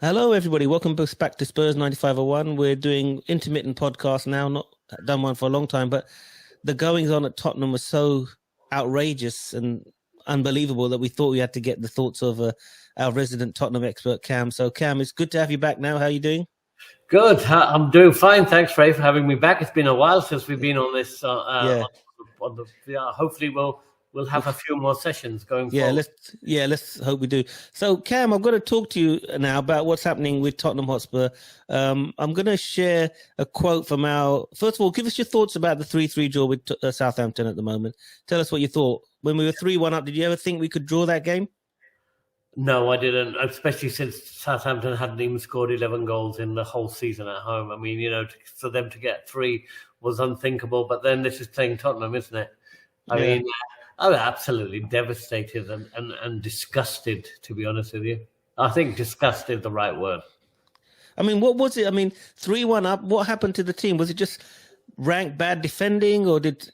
Hello, everybody. Welcome back to Spurs9501. We're doing intermittent podcasts now, not done one for a long time, but the goings on at Tottenham was so outrageous and unbelievable that we thought we had to get the thoughts of our resident Tottenham expert, Kam. So, Kam, it's good to have you back now. How are you doing? Good. I'm doing fine. Thanks, Ray, for having me back. It's been a while since we've been on this. Hopefully, we'll have a few more sessions going forward. Let's hope we do. So, Kam, I'm going to talk to you now about what's happening with Tottenham Hotspur. I'm going to share a quote from first of all, give us your thoughts about the 3-3 draw with Southampton at the moment. Tell us what you thought. When we were 3-1 up, did you ever think we could draw that game? No, I didn't, especially since Southampton hadn't even scored 11 goals in the whole season at home. I mean, for them to get 3 was unthinkable, but then this is playing Tottenham, isn't it? I mean, I was absolutely devastated and disgusted, to be honest with you. I think disgusted is the right word. I mean, what was it? I mean, 3-1 up, what happened to the team? Was it just rank bad defending, or did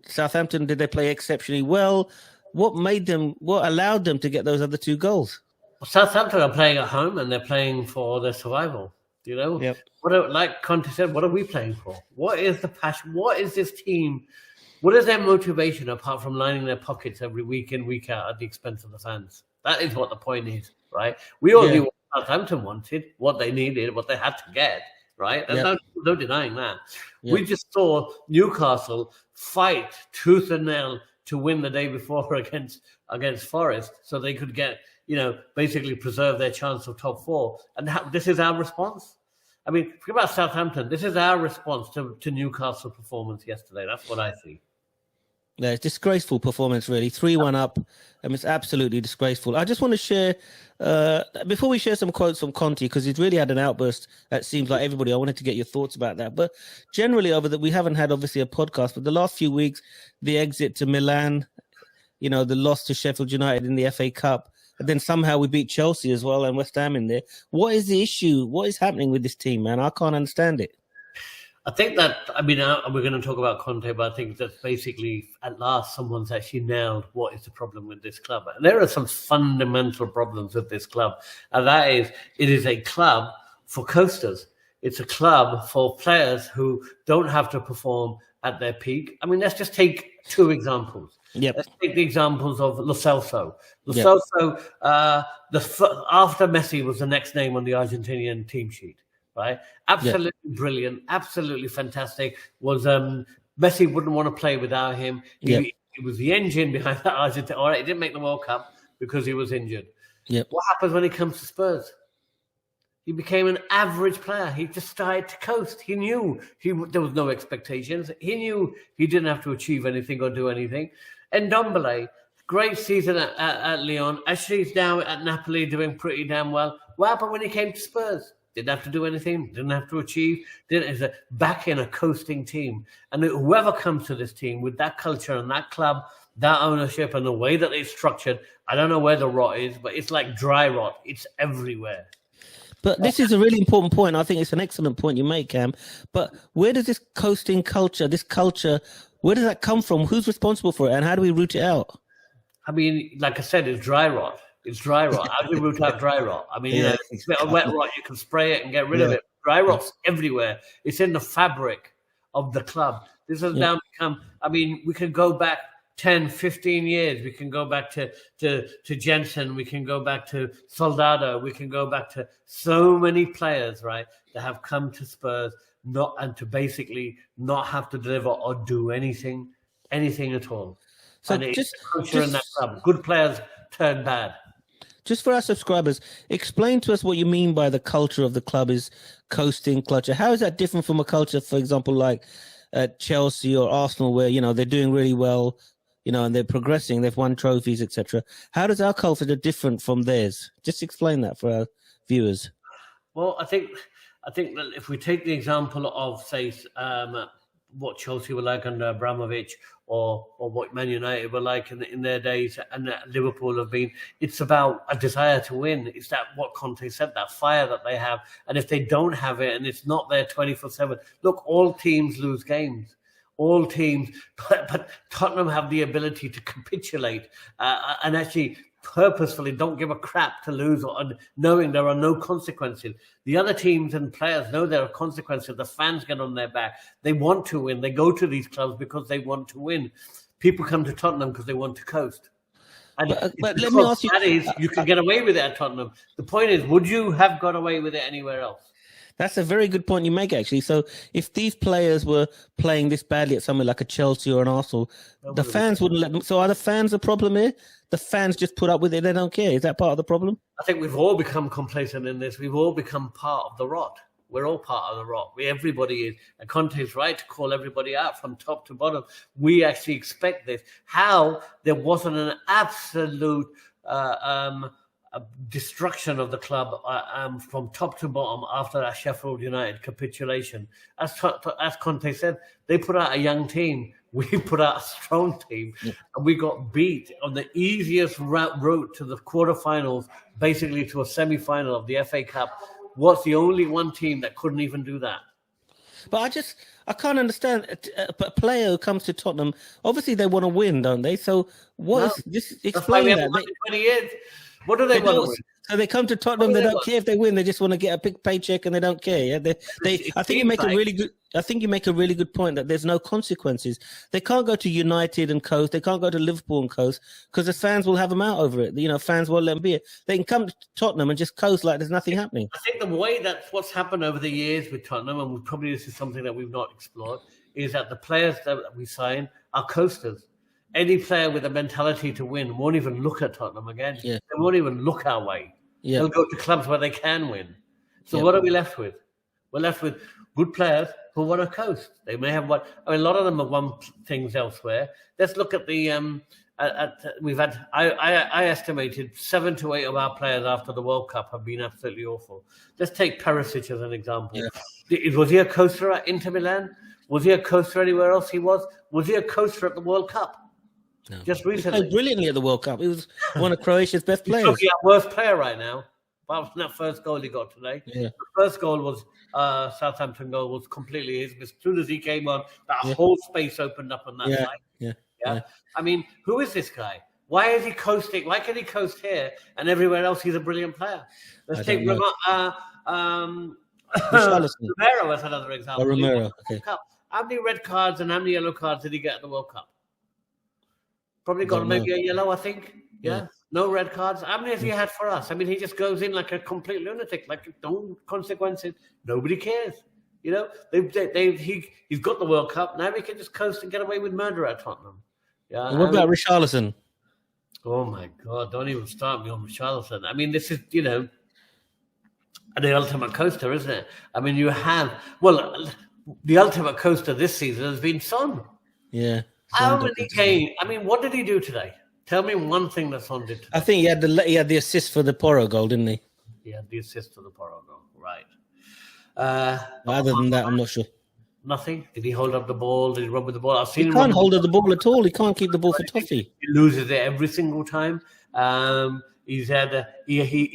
Southampton, did they play exceptionally well? What allowed them to get those other 2 goals? Well, Southampton are playing at home and they're playing for their survival. Yep. Like Conte said, what are we playing for? What is the passion? What is this team? What is their motivation apart from lining their pockets every week in, week out at the expense of the fans? That is what the point is, right? We all knew what Southampton wanted, what they needed, what they had to get, right? There's no denying that. Yep. We just saw Newcastle fight tooth and nail to win the day before against Forest, so they could get, basically preserve their chance of top 4. And this is our response. I mean, forget about Southampton. This is our response to Newcastle performance yesterday. That's what I see. Yeah, it's disgraceful performance, really. 3-1 up. I mean, it's absolutely disgraceful. I just want to share, before we share some quotes from Conte, because he's really had an outburst, that seems like everybody. I wanted to get your thoughts about that. But generally, we haven't had, obviously, a podcast, but the last few weeks, the exit to Milan, the loss to Sheffield United in the FA Cup, and then somehow we beat Chelsea as well and West Ham in there. What is the issue? What is happening with this team, man? I can't understand it. I think that, we're going to talk about Conte, but I think that basically at last someone's actually nailed what is the problem with this club. And there are some fundamental problems with this club. And that is, it is a club for coasters. It's a club for players who don't have to perform at their peak. I mean, let's just take 2 examples. Yep. Let's take the examples of Lo Celso. Lo Celso, after Messi was the next name on the Argentinian team sheet. Right, absolutely brilliant, absolutely fantastic. Was Messi wouldn't want to play without him. He was the engine behind that Argentina. All right, he didn't make the World Cup because he was injured. Yep. What happens when he comes to Spurs? He became an average player. He just started to coast. He knew there was no expectations. He knew he didn't have to achieve anything or do anything. And Ndombele, great season at Lyon. Actually, he's now at Napoli doing pretty damn well. What happened when he came to Spurs? Didn't have to do anything, didn't have to achieve, back in a coasting team. And whoever comes to this team with that culture and that club, that ownership and the way that it's structured, I don't know where the rot is, but it's like dry rot. It's everywhere. But this is a really important point. I think it's an excellent point you make, Kam. But where does this coasting culture, where does that come from? Who's responsible for it? And how do we root it out? I mean, like I said, it's dry rot. It's dry rot. How do you root out dry rot? I mean, it's a bit of wet rot. You can spray it and get rid of it. Dry rot's everywhere. It's in the fabric of the club. This has now become, we can go back 10, 15 years. We can go back to Jensen. We can go back to Soldado. We can go back to so many players, right, that have come to Spurs to basically not have to deliver or do anything at all. So and just culture in that club. Good players turn bad. Just for our subscribers, explain to us what you mean by the culture of the club is coasting culture. How is that different from a culture, for example, like Chelsea or Arsenal, where, they're doing really well, and they're progressing, they've won trophies, etc. How does our culture different from theirs? Just explain that for our viewers. Well, I think that if we take the example of, say, what Chelsea were like under Abramovich or what Man United were like in their days and that Liverpool have been, it's about a desire to win. It's that what Conte said, that fire that they have. And if they don't have it and it's not there 24/7, look, all teams lose games. All teams, but Tottenham have the ability to capitulate and actually purposefully don't give a crap to lose, or knowing there are no consequences. The other teams and players know there are consequences. The fans get on their back. They want to win. They go to these clubs because they want to win. People come to Tottenham because they want to coast. And but let me ask you, that is, you can get away with it at Tottenham. The point is, would you have got away with it anywhere else? that's a very good point you make, actually. So if these players were playing this badly at somewhere like a Chelsea or an Arsenal, the fans wouldn't let them. So are the fans the problem here? The fans just put up with it. They don't care. Is that part of the problem? I think we've all become complacent in this. We've all become part of the rot. We're all part of the rot. Everybody is. And Conte is right to call everybody out from top to bottom. We actually expect this. How there wasn't an absolute destruction of the club from top to bottom after that Sheffield United capitulation. As Conte said, they put out a young team. We put out a strong team, and we got beat on the easiest route to the quarterfinals, basically to a semi-final of the FA Cup. Was the only one team that couldn't even do that. But I can't understand a player who comes to Tottenham. Obviously, they want to win, don't they? So explain that. 20 years. What do they want to win? So they come to Tottenham. They don't care if they win. They just want to get a big paycheck, and they don't care. Yeah, I think you make a really good. I think you make a really good point that there's no consequences. They can't go to United and coast. They can't go to Liverpool and coast because the fans will have them out over it. Fans won't let them be it. They can come to Tottenham and just coast like there's nothing happening. I think the way that's what's happened over the years with Tottenham, and probably this is something that we've not explored, is that the players that we sign are coasters. Any player with a mentality to win won't even look at Tottenham again. Yeah. They won't even look our way. Yeah. They'll go to clubs where they can win. So what are we left with? We're left with good players who want to coast. They may have a lot of them have won things elsewhere. Let's look at the we've had. I estimated 7 to 8 of our players after the World Cup have been absolutely awful. Let's take Perisic as an example. Yeah. Was he a coaster at Inter Milan? Was he a coaster anywhere else? Was he a coaster at the World Cup? No. Just recently. He played brilliantly at the World Cup. He was one of Croatia's best players. He's our worst player right now. Apart from that first goal he got today. Yeah. The first goal was Southampton goal was completely his. As soon as he came on, that whole space opened up on that side. Yeah. I mean, who is this guy? Why is he coasting? Why can he coast here and everywhere else he's a brilliant player? Let's take Romero as another example. Romero. Okay. How many red cards and how many yellow cards did he get at the World Cup? Probably got maybe a yellow, I think. Yeah. No red cards. How many has he had for us? I mean, he just goes in like a complete lunatic, like no consequences. Nobody cares. He's got the World Cup. Now we can just coast and get away with murder at Tottenham. Yeah. And what about Richarlison? Oh my God! Don't even start me on Richarlison. I mean, this is the ultimate coaster, isn't it? I mean, the ultimate coaster this season has been Son. Yeah. How many games? I mean, what did he do today? Tell me one thing that Son did today. I think he had the assist for the Porro goal, didn't he? He had the assist for the Porro goal, right. Other than that, I'm not sure. Nothing? Did he hold up the ball? Did he run with the ball? He can't hold up the ball at all. He can't keep the ball for Toffee. He loses it every single time. He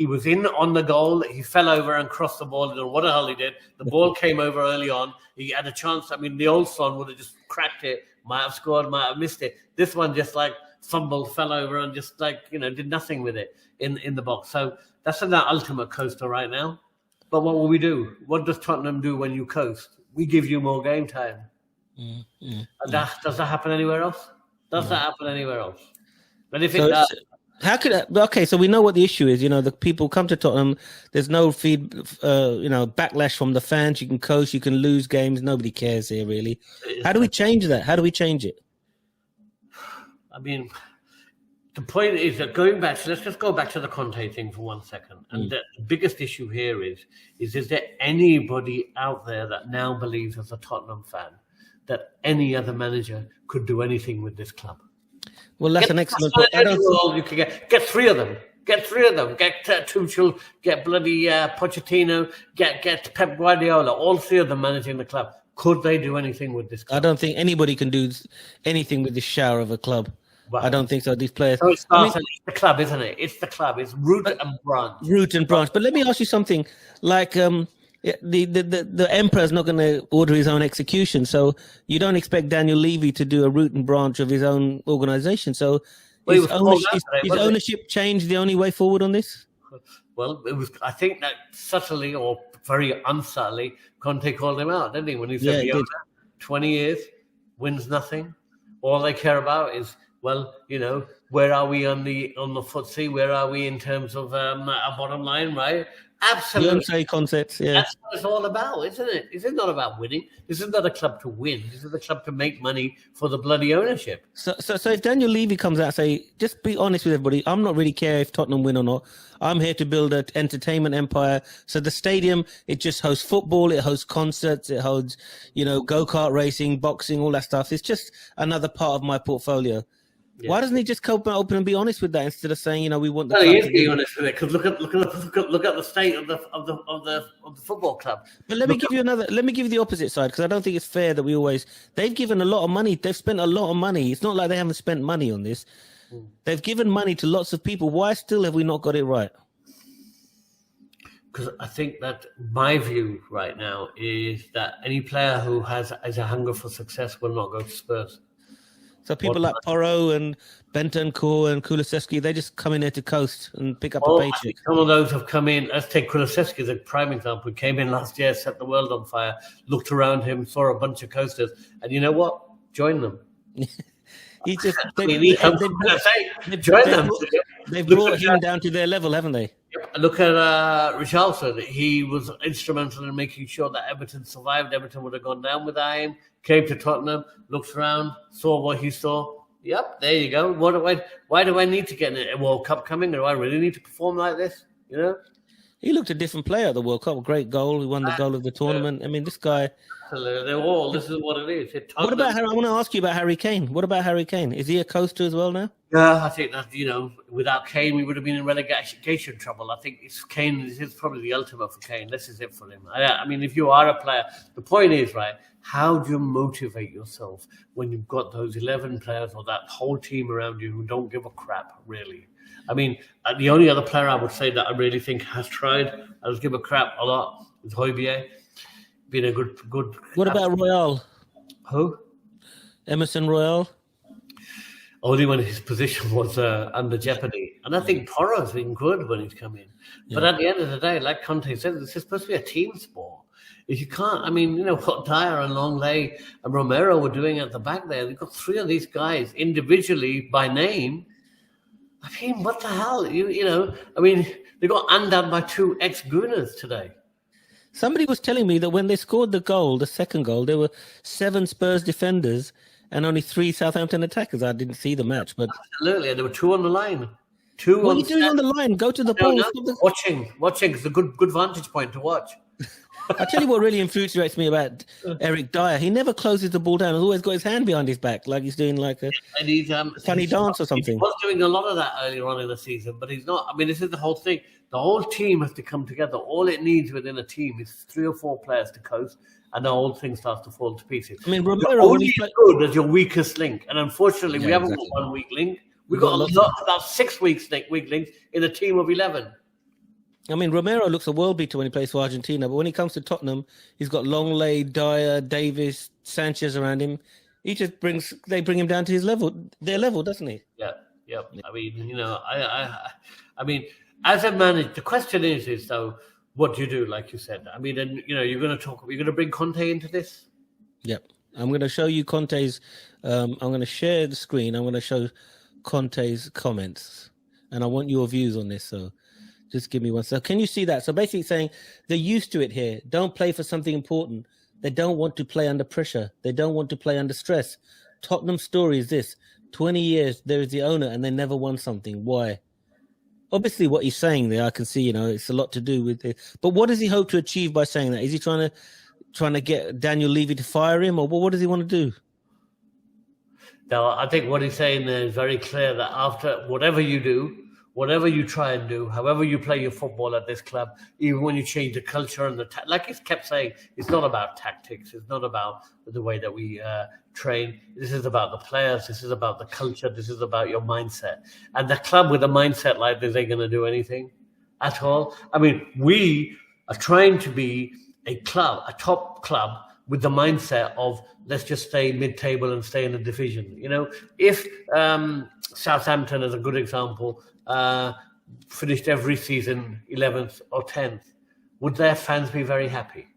was in on the goal. He fell over and crossed the ball. I don't know what the hell he did. The ball came over early on. He had a chance. I mean, the old Son would have just cracked it. Might have scored, might have missed it. This one just fumbled, fell over, and just did nothing with it in the box. So that's an ultimate coaster right now. But what will we do? What does Tottenham do when you coast? We give you more game time. And does that happen anywhere else? Does that happen anywhere else? And if it does, how could okay? So we know what the issue is. The people come to Tottenham. There's no backlash from the fans. You can coast. You can lose games. Nobody cares here, really. How do we change that? How do we change it? I mean, the point is that let's just go back to the Conte thing for 1 second. And the biggest issue here is there anybody out there that now believes, as a Tottenham fan, that any other manager could do anything with this club? Well, that's an excellent point. You can get 3 of them. Get 3 of them. Get Tuchel, get bloody Pochettino, get Pep Guardiola. All 3 of them managing the club. Could they do anything with this club? I don't think anybody can do anything with this shower of a club. Right. I don't think so. These players. So it's the club, isn't it? It's the club. It's root and branch. Root and branch. But let me ask you something. Like the emperor's not going to order his own execution, so you don't expect Daniel Levy to do a root and branch of his own organization. So Well, he Is was called ownership, out is, today, is wasn't he? ownership change the only way forward on this? Well, it was. I think that subtly or very unsubtly, Conte called him out, didn't he? When he Yeah, said it the did. owner, 20 years, wins nothing. All they care about is, well, where are we on the FTSE? Where are we in terms of our bottom line? Right? Absolutely. Beyonce concepts, yeah. That's what it's all about, isn't it? This is not about winning. This is not a club to win. This is a club to make money for the bloody ownership. So if Daniel Levy comes out and say, just be honest with everybody, I'm not really care if Tottenham win or not. I'm here to build an entertainment empire. So the stadium, it just hosts football, it hosts concerts, it hosts, go-kart racing, boxing, all that stuff. It's just another part of my portfolio. Yeah. Why doesn't he just come open and be honest with that instead of saying, we want the? Well, he is being honest with it because look at the state of the football club. But let me give you the opposite side because I don't think it's fair that they've given a lot of money. They've spent a lot of money. It's not like they haven't spent money on this. They've given money to lots of people. Why still have we not got it right? Because I think that my view right now is that any player who has a hunger for success will not go to Spurs. So people like Porro and Bentancur and Kulusevski, they just come in there to coast and pick up a paycheck. I think some of those have come in. Let's take Kulusevski as a prime example. He came in last year, set the world on fire, looked around him, saw a bunch of coasters, and you know what? Join them. They've brought him down to their level, haven't they? Yep. Look at Richarlison. He was instrumental in making sure that Everton survived. Everton would have gone down without him. Came to Tottenham, looked around, saw what he saw. Yep, there you go. Why do I need to get a World Cup coming? Do I really need to perform like this? He looked a different player at the World Cup. Great goal. He won the goal of the tournament. I mean, this guy. This is what it is. What about Harry? I want to ask you about Harry Kane. What about Harry Kane? Is he a coaster as well now? Yeah, I think that, without Kane, we would have been in relegation trouble. I think Kane is probably the ultimate for Kane. This is it for him. I mean, if you are a player, the point is, right, how do you motivate yourself when you've got those 11 players or that whole team around you who don't give a crap, really? I mean, the only other player I would say that I really think has tried and has given a crap a lot is Højbjerg. Been a good. What about Royale? Who? Emerson Royale. Only when his position was under jeopardy, and I think Porro's been good when he's come in. Yeah. But at the end of the day, like Conte said, this is supposed to be a team sport. If you can't, I mean, what Dyer and Longley and Romero were doing at the back there, they've got three of these guys individually by name. I mean, what the hell? I mean, they got undone by two ex-Gooners today. Somebody was telling me that when they scored the second goal, there were 7 Spurs defenders and only 3 Southampton attackers. I didn't see the match, but absolutely, there were 2 on the line. What are you doing on the line? Go to the ball. No. Watching is a good vantage point to watch. I tell you what really infuriates me about Eric Dyer. He never closes the ball down. He's always got his hand behind his back, like he's doing like a funny dance or something. He was doing a lot of that earlier on in the season, but he's not. I mean, this is the whole thing. The whole team has to come together. All it needs within a team is 3 or 4 players to coast, and the whole thing starts to fall to pieces. I mean, Romero You're only as good as your weakest link, and unfortunately, we haven't got one weak link. We've got about 6 weak links in a team of 11. I mean, Romero looks a world beater when he plays for Argentina, but when he comes to Tottenham, he's got Longley, Dyer, Davis, Sanchez around him. They bring him down to their level, doesn't he? Yeah. I mean, I mean, as a manager, the question is though, what do you do? Like you said, I mean, and you're going to bring Conte into this. Yep, I'm going to show you Conte's. I'm going to share the screen. I'm going to show Conte's comments, and I want your views on this. So. Just give me one. So can you see that? So basically saying they're used to it here. Don't play for something important. They don't want to play under pressure. They don't want to play under stress. Tottenham's story is this. 20 years, there is the owner, and they never won something. Why? Obviously, what he's saying there, I can see, it's a lot to do with it. But what does he hope to achieve by saying that? Is he trying to get Daniel Levy to fire him, or what does he want to do? No, I think what he's saying there is very clear that after whatever you do, whatever you try and do, however you play your football at this club, even when you change the culture and like he's kept saying, it's not about tactics. It's not about the way that we train. This is about the players. This is about the culture. This is about your mindset. And the club with a mindset like this ain't going to do anything at all. I mean, we are trying to be a top club with the mindset of let's just stay mid-table and stay in the division. You know, if Southampton, as a good example, finished every season 11th or 10th, would their fans be very happy?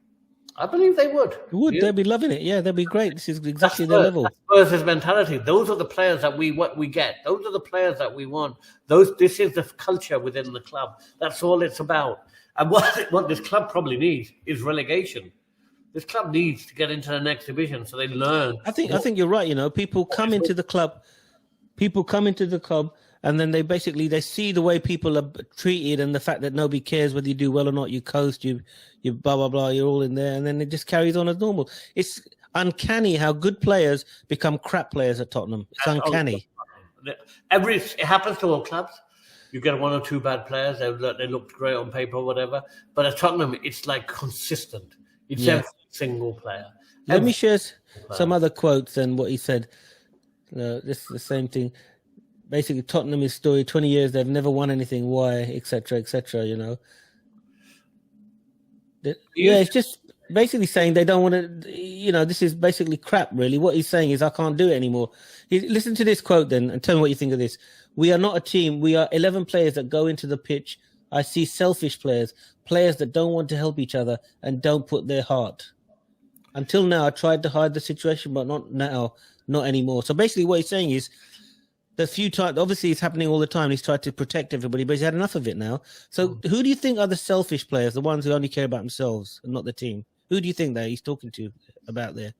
I believe they would. They'd be loving it. Yeah, they'd be great. This is exactly their level. That's Spurs' mentality. Those are the players that we get. Those are the players that we want. This is the culture within the club. That's all it's about. And what this club probably needs is relegation. This club needs to get into the next division so they learn. I think you're right. You know, people come into the club, and then they see the way people are treated and the fact that nobody cares whether you do well or not. You coast, you blah blah blah. You're all in there, and then it just carries on as normal. It's uncanny how good players become crap players at Tottenham. It's uncanny. It happens to all clubs. You get one or two bad players. They looked great on paper or whatever, but at Tottenham, it's like consistent. It's every single player. Let me share some other quotes and what he said. This is the same thing. Basically, Tottenham's story, 20 years, they've never won anything. Why, etc., etc., you know. It's just basically saying they don't want to, you know, this is basically crap, really. What he's saying is, I can't do it anymore. Listen to this quote then and tell me what you think of this. We are not a team. We are 11 players that go into the pitch. I see selfish players that don't want to help each other and don't put their heart. Until now, I tried to hide the situation, but not now, not anymore. So basically what he's saying is, the few times, obviously it's happening all the time. He's tried to protect everybody, but he's had enough of it now. So who do you think are the selfish players, the ones who only care about themselves and not the team? Who do you think that he's talking to about there?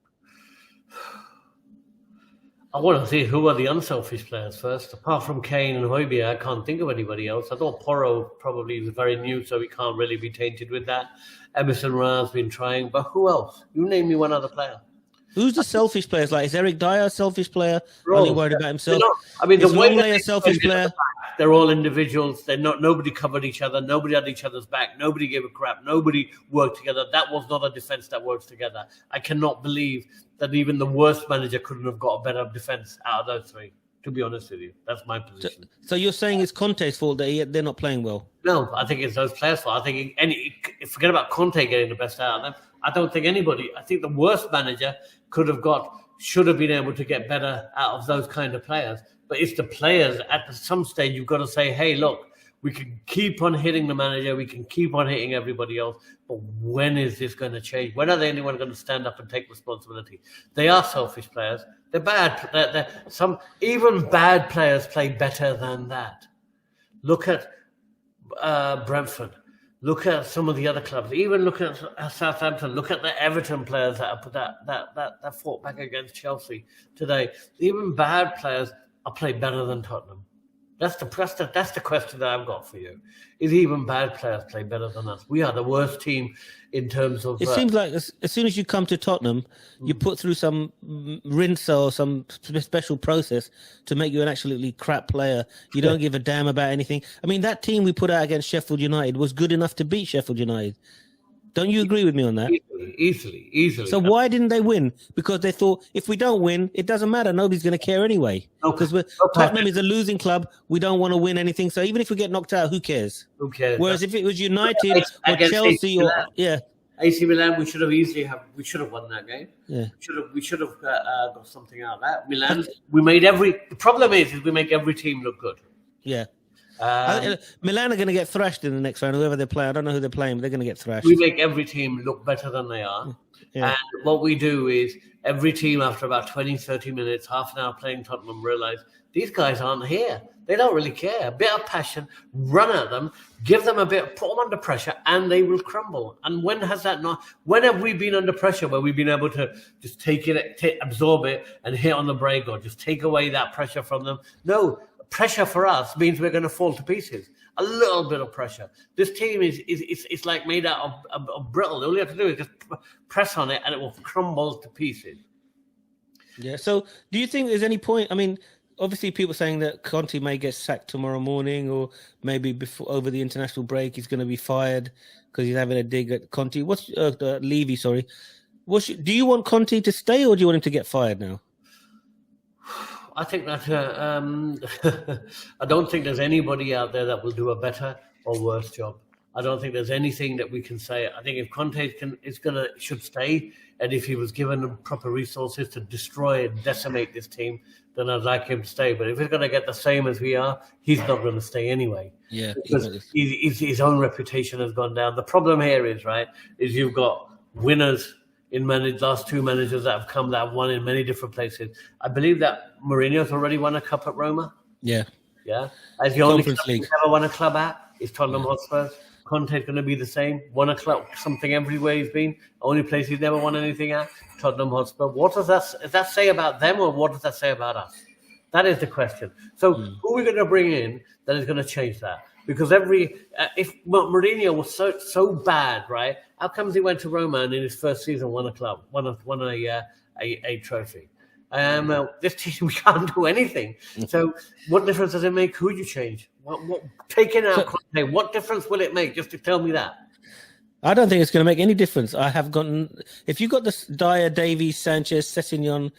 I want to see who are the unselfish players first. Apart from Kane and Højbjerg, I can't think of anybody else. I thought Porro probably is very new, so he can't really be tainted with that. Emerson Royal's been trying, but who else? You name me one other player. Who's the selfish players? Like, is Eric Dyer a selfish player? Only worried about himself? I mean, is the way Longley a selfish player? They're all individuals. Nobody covered each other. Nobody had each other's back. Nobody gave a crap. Nobody worked together. That was not a defense that works together. I cannot believe that even the worst manager couldn't have got a better defense out of those three. To be honest with you, that's my position. So you're saying it's Conte's fault that they're not playing well? No, I think it's those players' fault. I think forget about Conte getting the best out of them. I don't think anybody. I think the worst manager should have been able to get better out of those kind of players. But it's the players at some stage you've got to say, hey, look, we can keep on hitting the manager, we can keep on hitting everybody else, but when is this going to change? When are anyone going to stand up and take responsibility? They are selfish players. They're bad. Even bad players play better than that. Look at Brentford. Look at some of the other clubs. Even look at Southampton. Look at the Everton players that fought back against Chelsea today. Even bad players are played better than Tottenham. That's the question that I've got for you. Is even bad players play better than us? We are the worst team in terms of... It seems like as soon as you come to Tottenham, you put through some rinse or some special process to make you an absolutely crap player. You don't give a damn about anything. I mean, that team we put out against Sheffield United was good enough to beat Sheffield United. Don't you agree with me on that? Easily. So why didn't they win? Because they thought, if we don't win, it doesn't matter. Nobody's going to care anyway. Because Tottenham is a losing club. We don't want to win anything. So even if we get knocked out, who cares? Who cares? Whereas if it was United or Chelsea AC Milan, we should have won that game. Yeah. We should have got something out of that. Milan, the problem is we make every team look good. Yeah. Milan are going to get thrashed in the next round, whoever they play. I don't know who they're playing, but they're going to get thrashed. We make every team look better than they are. Yeah. And what we do is every team, after about 20, 30 minutes, half an hour playing Tottenham, realize these guys aren't here. They don't really care. A bit of passion, run at them, give them put them under pressure, and they will crumble. And when have we been under pressure where we've been able to just take it, absorb it, and hit on the brake, or just take away that pressure from them? No. Pressure for us means we're going to fall to pieces. A little bit of pressure. This team is like made out of brittle. All you have to do is just press on it and it will crumble to pieces. Yeah. So do you think there's any point? I mean, obviously people saying that Conte may get sacked tomorrow morning, or maybe over the international break he's going to be fired because he's having a dig at Conte. Levy, sorry. Do you want Conte to stay, or do you want him to get fired now? I think that I don't think there's anybody out there that will do a better or worse job. I don't think there's anything that we can say. I think if Conte should stay, and if he was given the proper resources to destroy and decimate this team, then I'd like him to stay. But if he's going to get the same as we are, he's not going to stay anyway. Yeah, because his own reputation has gone down. The problem here is you've got winners in last two managers that have won in many different places. I believe that Mourinho's already won a cup at Roma. Yeah. As the only Conference club League. he's ever won a club at is Tottenham Hotspur. Conte's going to be the same. Won a club, something everywhere he's been. Only place he's never won anything at, Tottenham Hotspur. What does that say about them, or what does that say about us? That is the question. So who are we going to bring in that is going to change that? Because if Mourinho was so bad, right? How comes he went to Roma and in his first season won a trophy? This team, we can't do anything. So what difference does it make who you change? Taking out Conte, what difference will it make? Just to tell me that. I don't think it's going to make any difference. If you got this Dyer, Davies, Sanchez, Sessegnon,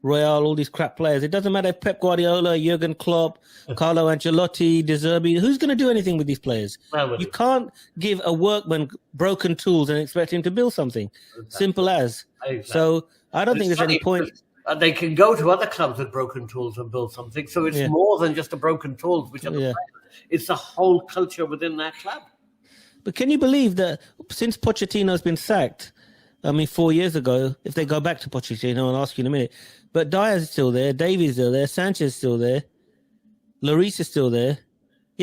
Royal, all these crap players, it doesn't matter if Pep Guardiola, Jurgen Klopp, Carlo Ancelotti, De Zerbi, who's going to do anything with these players? You can't give a workman broken tools and expect him to build something. Exactly. Simple as. Exactly. So I don't think there's any point. They can go to other clubs with broken tools and build something. So it's more than just the broken tools, which are the players. It's the whole culture within that club. But can you believe that since Pochettino's been sacked, 4 years ago, if they go back to Pochettino, I'll ask you in a minute, but Dyer's still there, Davies still there, Sanchez is still there, Lloris is still there.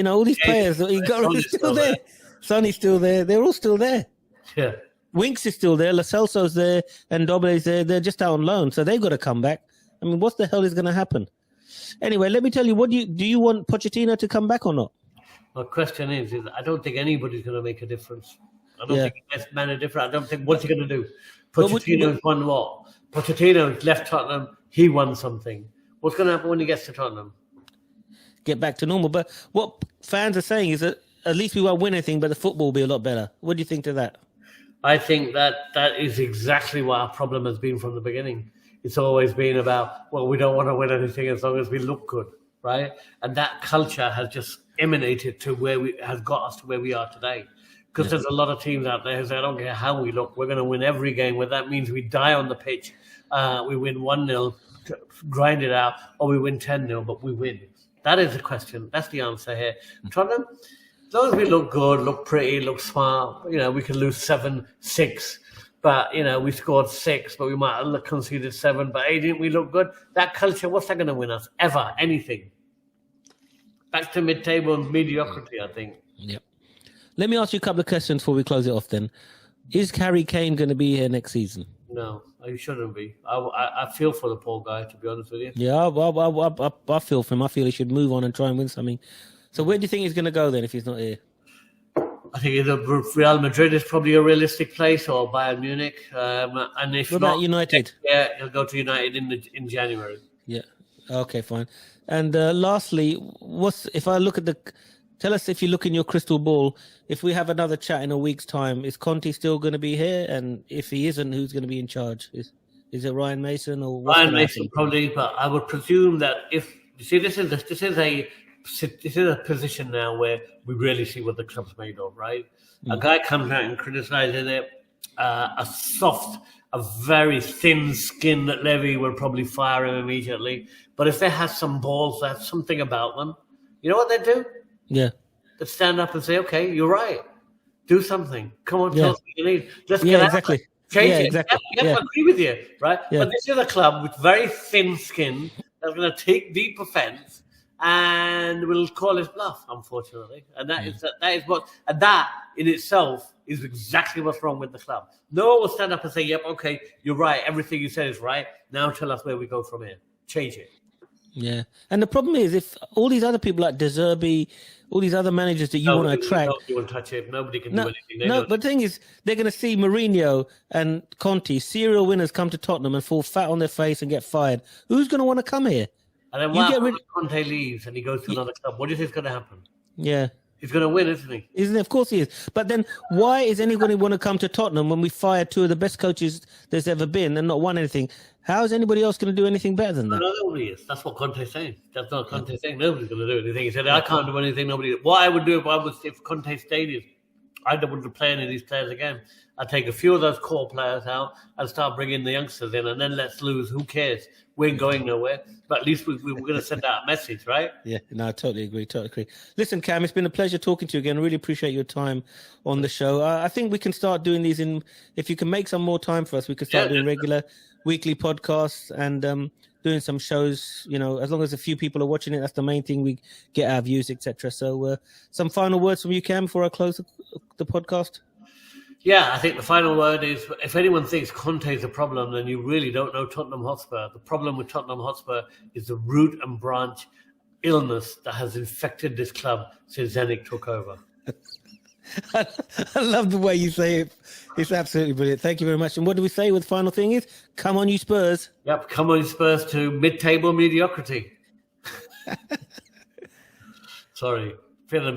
All these players, he's still there. Sonny's still there. They're all still there. Yeah. Winks is still there, Lo Celso's there, and Doble's there. They're just out on loan, so they've got to come back. What the hell is going to happen? Anyway, let me tell you, do you want Pochettino to come back or not? My question is I don't think anybody's going to make a difference. I don't think he makes man a difference. I don't think, what's he going to do? Pochettino's won what? Pochettino's left Tottenham, he won something. What's going to happen when he gets to Tottenham? Get back to normal. But what fans are saying is that at least we won't win anything, but the football will be a lot better. What do you think to that? I think that is exactly what our problem has been from the beginning. It's always been about, we don't want to win anything as long as we look good, right? And that culture has just emanated to has got us to where we are today. Because there's a lot of teams out there who say, I don't care how we look, we're going to win every game, whether that means we die on the pitch, we win 1-0, grind it out, or we win 10-0, but we win. That is the question. That's the answer here. Tottenham, as long as we look good, look pretty, look smart, we can lose 7-6, but, we scored 6, but we might have conceded 7, but hey, didn't we look good? That culture, what's that going to win us? Ever, anything. Back to mid-table and mediocrity, I think. Yep. Let me ask you a couple of questions before we close it off then. Is Harry Kane going to be here next season? No, he shouldn't be. I feel for the poor guy, to be honest with you. Yeah, I feel for him. I feel he should move on and try and win something. So where do you think he's going to go then if he's not here? I think either Real Madrid is probably a realistic place, or Bayern Munich. And if what about United? Yeah, he'll go to United in January. Yeah. Okay, fine. And lastly, tell us if you look in your crystal ball, if we have another chat in a week's time, is Conte still going to be here? And if he isn't, who's going to be in charge? Is it Ryan Mason or Ryan Mason probably? But I would presume that this is a position now where we really see what the club's made of, right? A guy comes out and criticizes it. A very thin-skinned Levy will probably fire him immediately. But if they have some balls, they have something about them, you know what they do? Yeah. They stand up and say, okay, you're right. Do something. Come on, tell us what you need. Let's get exactly. out. Change it. Exactly. I agree with you, right? Yeah. But this is a club with very thin skin that's going to take deep offense and will call his bluff, unfortunately. And that in itself is exactly what's wrong with the club. No one will stand up and say, yep, okay, you're right. Everything you said is right. Now tell us where we go from here. Change it. Yeah. And the problem is, if all these other people like De Zerbi, all these other managers that you want to attract... Nobody will touch it. Nobody can do anything. But the thing is, they're going to see Mourinho and Conte, serial winners, come to Tottenham and fall fat on their face and get fired. Who's going to want to come here? And then when Conte leaves and he goes to another club, what do you think is going to happen? Yeah. He's going to win, isn't he? Isn't he? Of course he is. But then why is anybody want to come to Tottenham when we fire two of the best coaches there's ever been and not won anything? How is anybody else going to do anything better than that? No, nobody is. That's what Conte's saying. That's not Conte saying nobody's going to do anything. He said, I can't do anything. Nobody. What I would do if Conte stayed is I wouldn't play any of these players again. I'd take a few of those core players out and start bringing the youngsters in, and then let's lose. Who cares? We ain't going nowhere. But at least we were going to send out a message, right? Yeah, no, I totally agree. Listen, Cam, it's been a pleasure talking to you again. I really appreciate your time on the show. I think we can start doing these if you can make some more time for us, we can start doing regular weekly podcasts and doing some shows, as long as a few people are watching it, that's the main thing. We get our views, etc. So some final words from you, Cam, before I close the podcast? Yeah, I think the final word is, if anyone thinks Conte is a problem, then you really don't know Tottenham Hotspur. The problem with Tottenham Hotspur is the root and branch illness that has infected this club since Zenit took over. I love the way you say it. It's absolutely brilliant. Thank you very much. And what do we say with the final thing is? Come on, you Spurs. Yep, come on, Spurs, to mid-table mediocrity. Sorry.